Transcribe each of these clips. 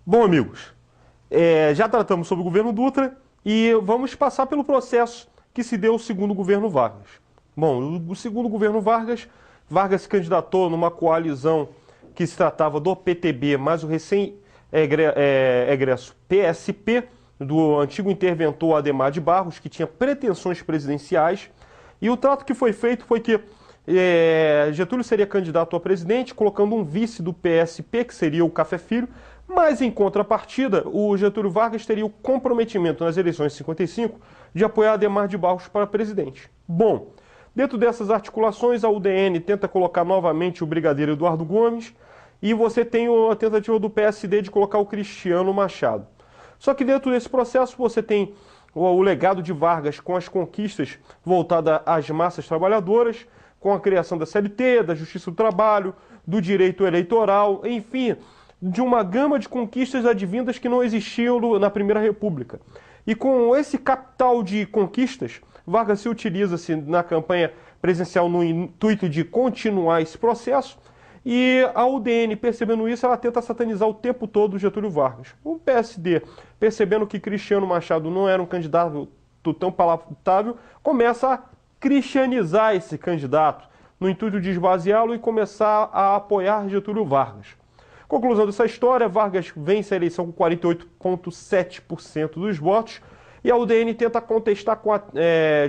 Bom, amigos, já tratamos sobre o governo Dutra e vamos passar pelo processo que se deu o segundo governo Vargas. Bom, o segundo governo Vargas, Vargas se candidatou numa coalizão que se tratava do PTB, mais o recém-egresso PSP, do antigo interventor Adhemar de Barros, que tinha pretensões presidenciais. E o trato que foi feito foi que Getúlio seria candidato a presidente, colocando um vice do PSP, que seria o Café Filho, mas em contrapartida, o Getúlio Vargas teria o comprometimento nas eleições de 55 de apoiar Adhemar de Barros para presidente. Bom, dentro dessas articulações, a UDN tenta colocar novamente o brigadeiro Eduardo Gomes e você tem a tentativa do PSD de colocar o Cristiano Machado. Só que dentro desse processo você tem o legado de Vargas com as conquistas voltadas às massas trabalhadoras, com a criação da CLT, da Justiça do Trabalho, do direito eleitoral, enfim, de uma gama de conquistas advindas que não existiam na Primeira República. E com esse capital de conquistas, Vargas se utiliza-se na campanha presidencial no intuito de continuar esse processo, e a UDN, percebendo isso, ela tenta satanizar o tempo todo o Getúlio Vargas. O PSD, percebendo que Cristiano Machado não era um candidato tão palatável, começa a cristianizar esse candidato, no intuito de esvaziá-lo e começar a apoiar Getúlio Vargas. Conclusão dessa história, Vargas vence a eleição com 48,7% dos votos e a UDN tenta contestar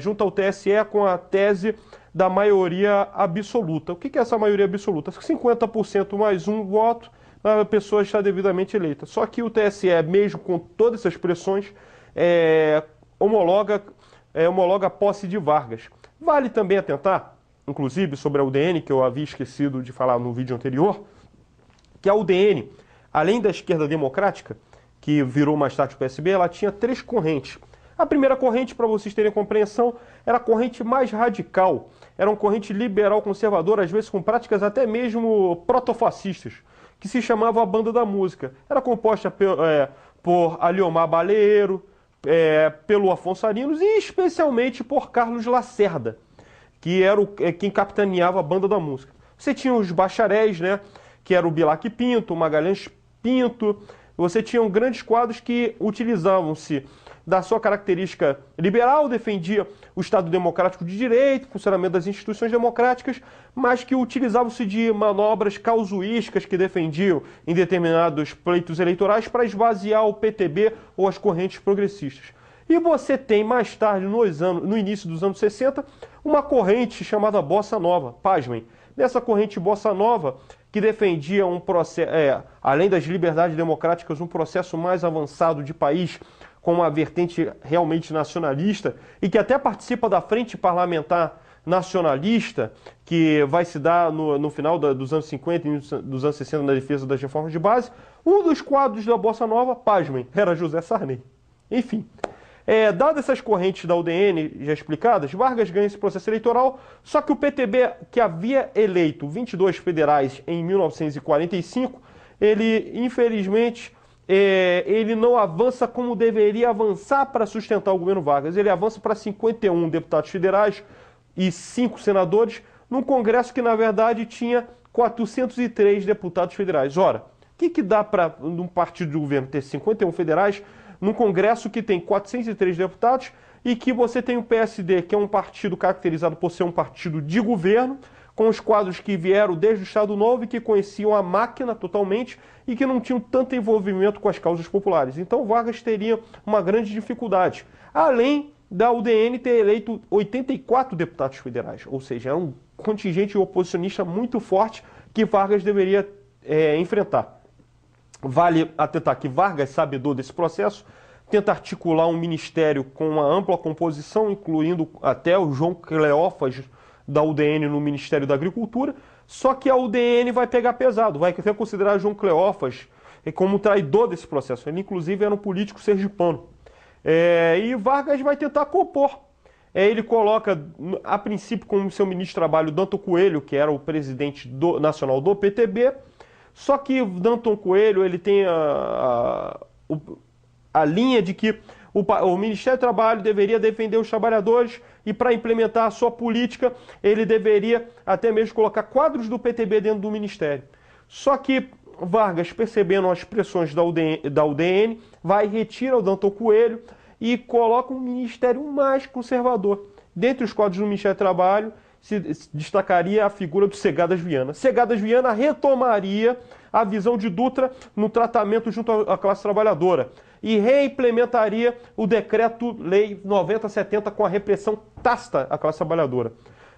junto ao TSE com a tese da maioria absoluta. O que é essa maioria absoluta? 50% mais um voto, a pessoa está devidamente eleita. Só que o TSE, mesmo com todas essas pressões, homologa a posse de Vargas. Vale também atentar, inclusive sobre a UDN, que eu havia esquecido de falar no vídeo anterior, que a UDN, além da esquerda democrática, que virou mais tarde o PSB, ela tinha três correntes. A primeira corrente, para vocês terem compreensão, era a corrente mais radical. Era uma corrente liberal conservadora, às vezes com práticas até mesmo protofascistas, que se chamava a Banda da Música. Era composta por Aliomar Baleiro, pelo Afonso Arinos e especialmente por Carlos Lacerda, que era quem capitaneava a Banda da Música. Você tinha os bacharéis, né, que era o Bilac Pinto, o Magalhães Pinto. Você tinha grandes quadros que utilizavam-se da sua característica liberal, defendia o Estado democrático de direito, funcionamento das instituições democráticas, mas que utilizavam-se de manobras causuísticas que defendiam em determinados pleitos eleitorais para esvaziar o PTB ou as correntes progressistas. E você tem mais tarde, no início dos anos 60, uma corrente chamada Bossa Nova, pasmem. Nessa corrente Bossa Nova, que defendia um processo, além das liberdades democráticas, um processo mais avançado de país, com uma vertente realmente nacionalista, e que até participa da Frente Parlamentar Nacionalista, que vai se dar no final dos anos 50 e dos anos 60 na defesa das reformas de base. Um dos quadros da Bossa Nova, pasmem, era José Sarney. Enfim, dadas essas correntes da UDN já explicadas, Vargas ganha esse processo eleitoral, só que o PTB, que havia eleito 22 federais em 1945, ele, infelizmente, ele não avança como deveria avançar para sustentar o governo Vargas. Ele avança para 51 deputados federais e 5 senadores, num Congresso que, na verdade, tinha 403 deputados federais. Ora, o que dá para um partido de governo ter 51 federais num Congresso que tem 403 deputados e que você tem o PSD, que é um partido caracterizado por ser um partido de governo, com os quadros que vieram desde o Estado Novo e que conheciam a máquina totalmente e que não tinham tanto envolvimento com as causas populares. Então Vargas teria uma grande dificuldade, além da UDN ter eleito 84 deputados federais, ou seja, é um contingente oposicionista muito forte que Vargas deveria enfrentar. Vale atentar que Vargas, sabedor desse processo, tenta articular um ministério com uma ampla composição, incluindo até o João Cleófas da UDN no Ministério da Agricultura, só que a UDN vai pegar pesado, vai até considerar João Cleófas como traidor desse processo. Ele, inclusive, era um político sergipano. E Vargas vai tentar compor. Ele coloca, a princípio, como seu ministro de Trabalho, Danton Coelho, que era o presidente nacional do PTB, só que Danton Coelho ele tem a linha de que o Ministério do Trabalho deveria defender os trabalhadores e, para implementar a sua política, ele deveria até mesmo colocar quadros do PTB dentro do Ministério. Só que Vargas, percebendo as pressões da UDN, vai e retira o Danton Coelho e coloca um ministério mais conservador. Dentre os quadros do Ministério do Trabalho, se destacaria a figura do Segadas Viana. Segadas Viana retomaria a visão de Dutra no tratamento junto à classe trabalhadora e reimplementaria o Decreto-Lei 9070 com a repressão tácita à classe trabalhadora.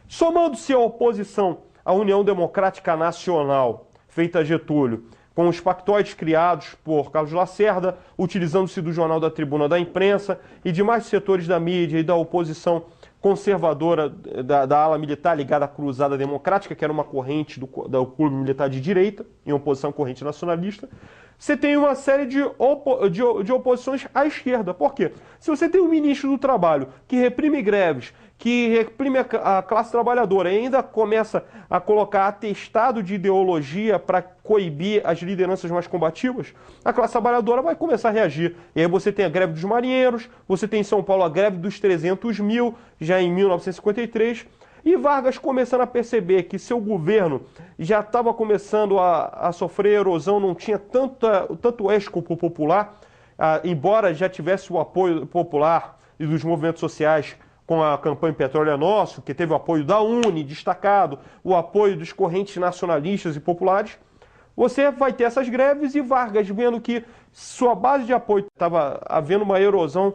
Somando-se à oposição à União Democrática Nacional, feita a Getúlio, com os pactoides criados por Carlos Lacerda, utilizando-se do Jornal da Tribuna da Imprensa e demais setores da mídia e da oposição conservadora da ala militar ligada à Cruzada Democrática, que era uma corrente do clube militar de direita, em oposição à corrente nacionalista, você tem uma série de oposições à esquerda. Por quê? Se você tem um ministro do Trabalho que reprime greves, que reprime a classe trabalhadora e ainda começa a colocar atestado de ideologia para coibir as lideranças mais combativas, a classe trabalhadora vai começar a reagir. E aí você tem a greve dos marinheiros, você tem em São Paulo a greve dos 300 mil, já em 1953, e Vargas começando a perceber que seu governo já estava começando a sofrer erosão, não tinha tanto escopo popular, embora já tivesse o apoio popular e dos movimentos sociais com a campanha Petróleo é Nosso, que teve o apoio da UNE, destacado, o apoio dos correntes nacionalistas e populares, você vai ter essas greves e Vargas, vendo que sua base de apoio estava havendo uma erosão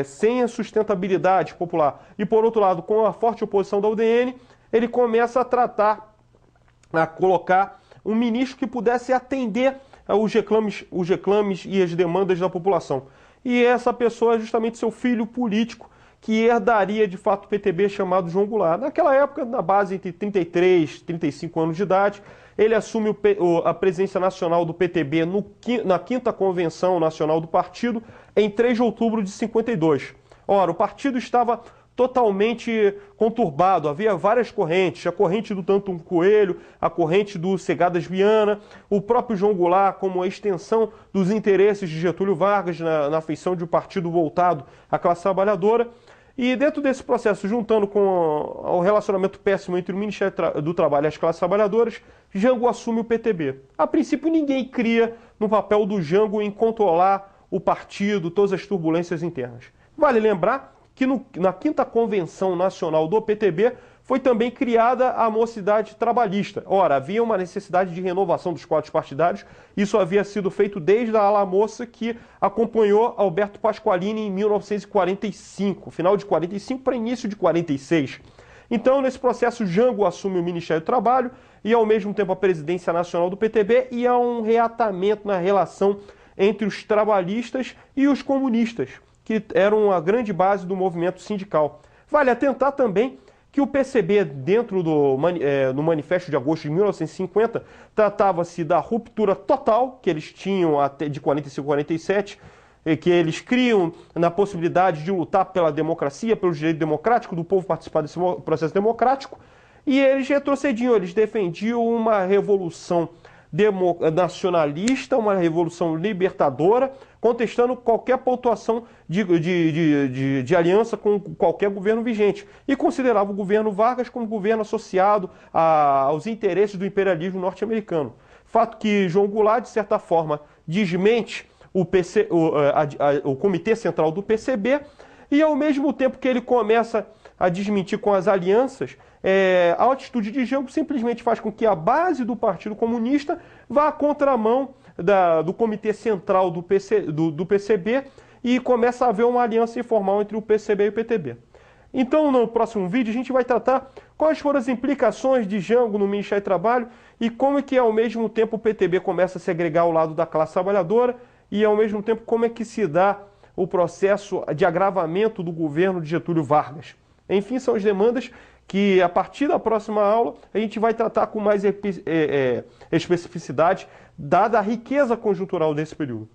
sem a sustentabilidade popular, e por outro lado, com a forte oposição da UDN, ele começa a colocar um ministro que pudesse atender os reclames e as demandas da população. E essa pessoa é justamente seu filho político, que herdaria de fato o PTB, chamado João Goulart. Naquela época, na base entre 33 e 35 anos de idade, ele assume a presidência nacional do PTB na 5ª Convenção Nacional do Partido, em 3 de outubro de 52. Ora, o partido estava totalmente conturbado, havia várias correntes, a corrente do Danton Coelho, a corrente do Segadas Viana, o próprio João Goulart como extensão dos interesses de Getúlio Vargas na feição de um partido voltado à classe trabalhadora. E dentro desse processo, juntando com o relacionamento péssimo entre o Ministério do Trabalho e as classes trabalhadoras, Jango assume o PTB. A princípio, ninguém cria no papel do Jango em controlar o partido, todas as turbulências internas. Vale lembrar que na 5ª Convenção Nacional do PTB foi também criada a Mocidade Trabalhista. Ora, havia uma necessidade de renovação dos quadros partidários, isso havia sido feito desde a ala moça que acompanhou Alberto Pasqualini em 1945, final de 45 para início de 46. Então, nesse processo, Jango assume o Ministério do Trabalho e, ao mesmo tempo, a presidência nacional do PTB, e há um reatamento na relação entre os trabalhistas e os comunistas, que eram a grande base do movimento sindical. Vale atentar também que o PCB, dentro do Manifesto de Agosto de 1950, tratava-se da ruptura total que eles tinham até de 45 a 47, que eles criam na possibilidade de lutar pela democracia, pelo direito democrático, do povo participar desse processo democrático, e eles retrocediam, eles defendiam uma revolução nacionalista, uma revolução libertadora, contestando qualquer pontuação de aliança com qualquer governo vigente. E considerava o governo Vargas como governo associado aos interesses do imperialismo norte-americano. Fato que João Goulart, de certa forma, desmente o Comitê Central do PCB, e ao mesmo tempo que ele começa a desmentir com as alianças, a atitude de Jango simplesmente faz com que a base do Partido Comunista vá à contramão do Comitê Central do PCB e começa a haver uma aliança informal entre o PCB e o PTB. Então, no próximo vídeo, a gente vai tratar quais foram as implicações de Jango no Ministério do Trabalho e como é que, ao mesmo tempo, o PTB começa a se agregar ao lado da classe trabalhadora e, ao mesmo tempo, como é que se dá o processo de agravamento do governo de Getúlio Vargas. Enfim, são as demandas que, a partir da próxima aula, a gente vai tratar com mais especificidade, dada a riqueza conjuntural desse período.